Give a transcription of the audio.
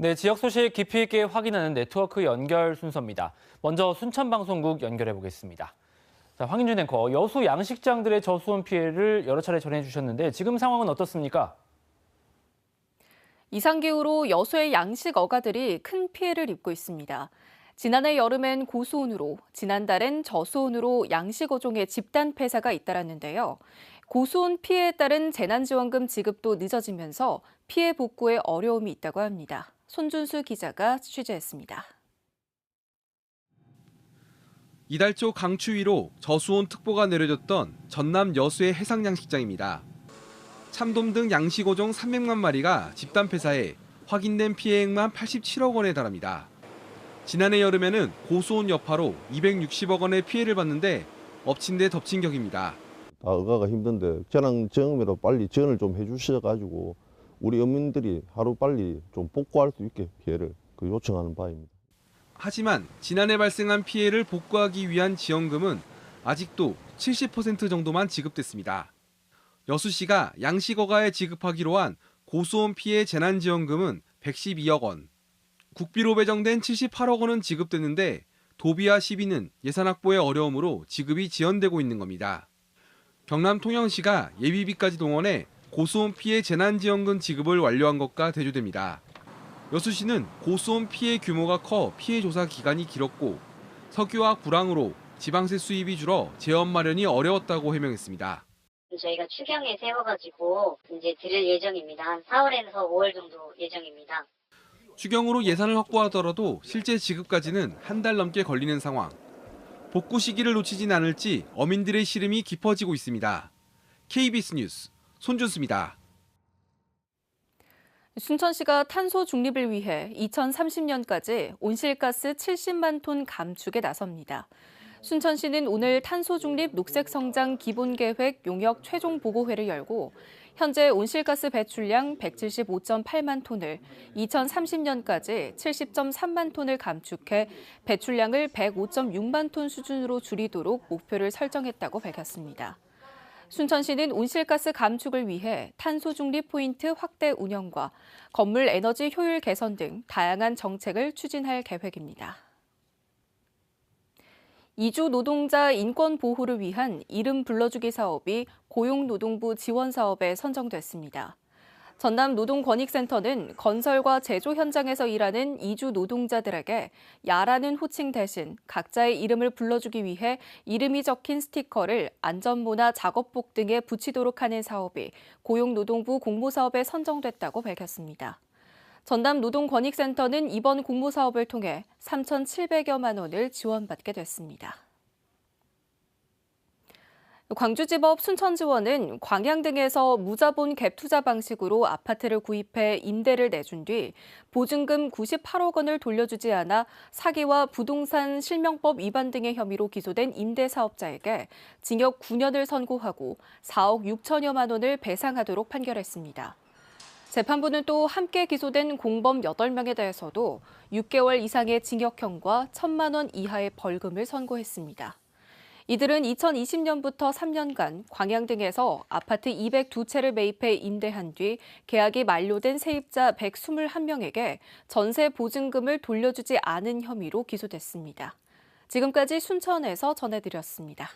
네, 지역 소식 깊이 있게 확인하는 네트워크 연결 순서입니다. 먼저 순천방송국 연결해 보겠습니다. 자, 황인준 앵커, 여수 양식장들의 저수온 피해를 여러 차례 전해주셨는데 지금 상황은 어떻습니까? 이상기후로 여수의 양식 어가들이 큰 피해를 입고 있습니다. 지난해 여름엔 고수온으로, 지난달엔 저수온으로 양식 어종의 집단 폐사가 잇따랐는데요. 고수온 피해에 따른 재난지원금 지급도 늦어지면서 피해 복구에 어려움이 있다고 합니다. 손준수 기자가 취재했습니다. 이달 초 강추위로 저수온 특보가 내려졌던 전남 여수의 해상양식장입니다. 참돔 등 양식어종 300만 마리가 집단 폐사해 확인된 피해액만 87억 원에 달합니다. 지난해 여름에는 고수온 여파로 260억 원의 피해를 봤는데 엎친 데 덮친 격입니다. 어가가 힘든데 재난지원금으로 빨리 지원을 좀 해주셔가지고 우리 어민들이 하루 빨리 좀 복구할 수 있게 피해를 요청하는 바입니다. 하지만 지난해 발생한 피해를 복구하기 위한 지원금은 아직도 70% 정도만 지급됐습니다. 여수시가 양식어가에 지급하기로 한 고수온 피해 재난지원금은 112억 원, 국비로 배정된 78억 원은 지급됐는데 도비와 시비는 예산 확보의 어려움으로 지급이 지연되고 있는 겁니다. 경남 통영시가 예비비까지 동원해 고수온 피해 재난지원금 지급을 완료한 것과 대조됩니다. 여수시는 고수온 피해 규모가 커 피해 조사 기간이 길었고 석유와 불황으로 지방세 수입이 줄어 재원 마련이 어려웠다고 해명했습니다. 저희가 추경에 세워가지고 이제 드릴 예정입니다. 한 4월에서 5월 정도 예정입니다. 추경으로 예산을 확보하더라도 실제 지급까지는 한 달 넘게 걸리는 상황. 복구 시기를 놓치진 않을지 어민들의 시름이 깊어지고 있습니다. KBS 뉴스 손준수입니다. 순천시가 탄소 중립을 위해 2030년까지 온실가스 70만 톤 감축에 나섭니다. 순천시는 오늘 탄소 중립 녹색 성장 기본계획 용역 최종 보고회를 열고 현재 온실가스 배출량 175.8만 톤을 2030년까지 70.3만 톤을 감축해 배출량을 105.6만 톤 수준으로 줄이도록 목표를 설정했다고 밝혔습니다. 순천시는 온실가스 감축을 위해 탄소 중립 포인트 확대 운영과 건물 에너지 효율 개선 등 다양한 정책을 추진할 계획입니다. 이주 노동자 인권 보호를 위한 이름 불러주기 사업이 고용노동부 지원 사업에 선정됐습니다. 전남 노동권익센터는 건설과 제조 현장에서 일하는 이주 노동자들에게 야라는 호칭 대신 각자의 이름을 불러주기 위해 이름이 적힌 스티커를 안전모나 작업복 등에 붙이도록 하는 사업이 고용노동부 공모사업에 선정됐다고 밝혔습니다. 전남 노동권익센터는 이번 공모사업을 통해 3,700여만 원을 지원받게 됐습니다. 광주지법 순천지원은 광양 등에서 무자본 갭 투자 방식으로 아파트를 구입해 임대를 내준 뒤 보증금 98억 원을 돌려주지 않아 사기와 부동산 실명법 위반 등의 혐의로 기소된 임대사업자에게 징역 9년을 선고하고 4억 6천여만 원을 배상하도록 판결했습니다. 재판부는 또 함께 기소된 공범 8명에 대해서도 6개월 이상의 징역형과 1,000만 원 이하의 벌금을 선고했습니다. 이들은 2020년부터 3년간 광양 등에서 아파트 202채를 매입해 임대한 뒤 계약이 만료된 세입자 121명에게 전세 보증금을 돌려주지 않은 혐의로 기소됐습니다. 지금까지 순천에서 전해드렸습니다.